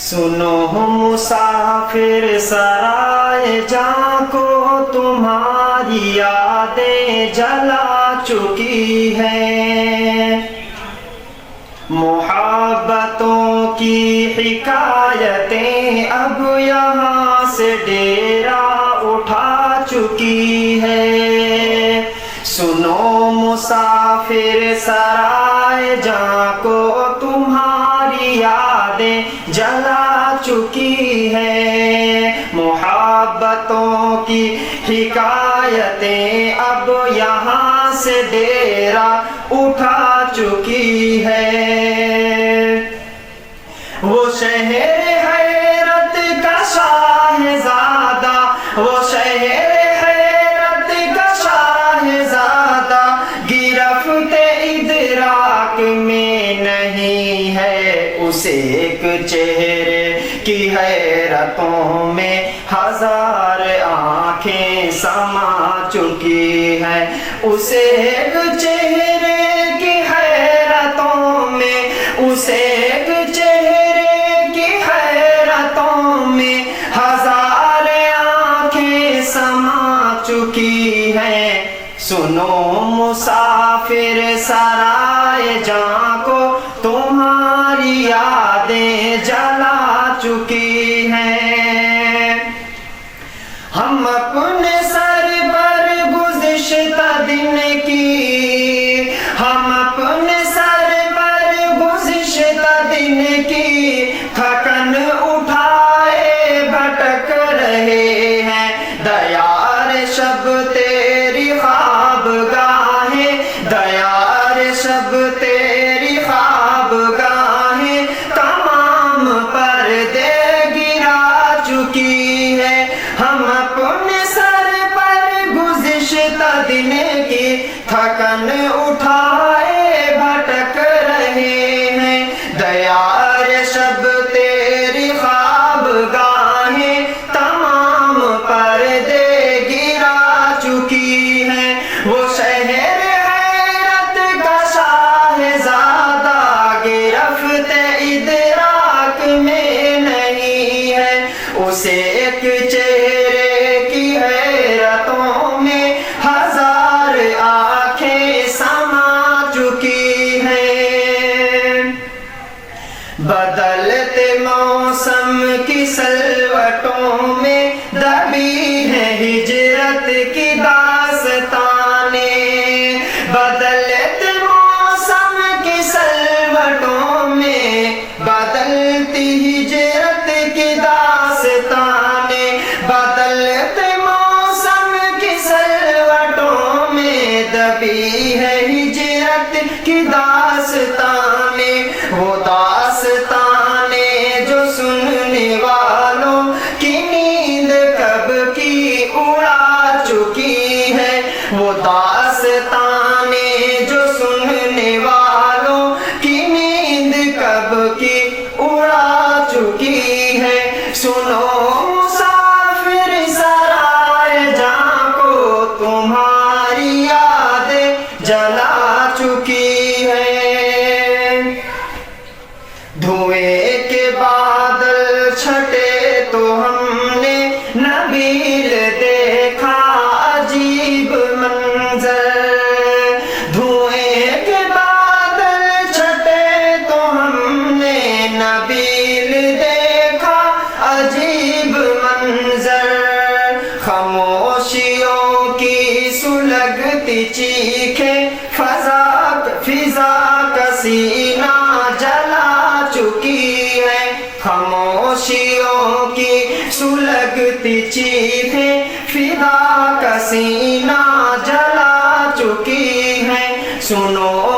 سنو مسافر سرائے جاں کو تمہاری یادیں جلا چکی ہیں، محبتوں کی حکایتیں اب یہاں سے ڈیرا اٹھا چکی ہے۔ سنو مسافر سرائے جاں کو تمہاری یادیں جلا چکی ہے، محبتوں کی حکایتیں اب یہاں سے ڈیرا اٹھا چکی ہے۔ وہ شہر حیرت کا شاہزادہ، وہ شہر حیرت کا شاہزادہ گرفت ادراک میں نہیں ہے، اسے ایک چہرے کی حیرتوں میں ہزار آنکھیں سما چکی ہیں، اسے ایک چہرے کی حیرتوں میں، اسے ایک چہرے کی حیرتوں میں ہزار آنکھیں سما چکی ہیں۔ سنو مسافر سرائے جاں کو تمہاری یادیں جلا چکی ہیں۔ ہم اپنے سر پر گزشتہ دن کی، ہم اپنے سر پر گزشتہ دن کی تھکن اٹھائے بھٹک رہے ہیں، دیار شب تیری خواب گاہیں، دیار شب تیری خواب گاہیں تمام پردے گرا چکی ہے۔ ہم اپنے سر پر گزشتہ دن کی تھکن اٹھائے بھٹک رہے ہیں، دیار شب تیری خواب گاہیں تمام پردے گرا چکی ہیں۔ وہ شہر حیرت کا شاہزادہ گرفت ادراک میں نہیں ہے، اسے ایک چہرے کی حیرتوں میں ہزار آنکھیں سما چکی ہیں۔ بدلتے موسم کی سلوٹوں میں دبی ہے ہجرت کی داستانیں، بدلتے موسم کی سلوٹوں میں بدلتی ہجرت کی داستانیں، بدلتے موسم کی سلوٹوں میں دبی ہے ہجرت کی داستانیں، وہ داستانیں جو سننے والوں کی نیند کب کی اڑا چکی ہے، وہ داستانیں جو سننے والوں کی نیند کب کی اڑا چکی ہے۔ سنو مسافر سرائے جاں کو تمہاری یادیں جلا چکی ہے۔ دھوئیں کے بادل چھٹے تو ہم نے نبیل دیکھا عجیب منظر، دھوئیں کے بادل چھٹے تو ہم نے نبیل دیکھا عجیب منظر، خاموشیوں کی سلگتی چیخیں فضا کا سینہ جلا چکی ہے، خاموشیوں کی سلگتی چیخیں فضا کا سینہ جلا چکی ہے۔ سنو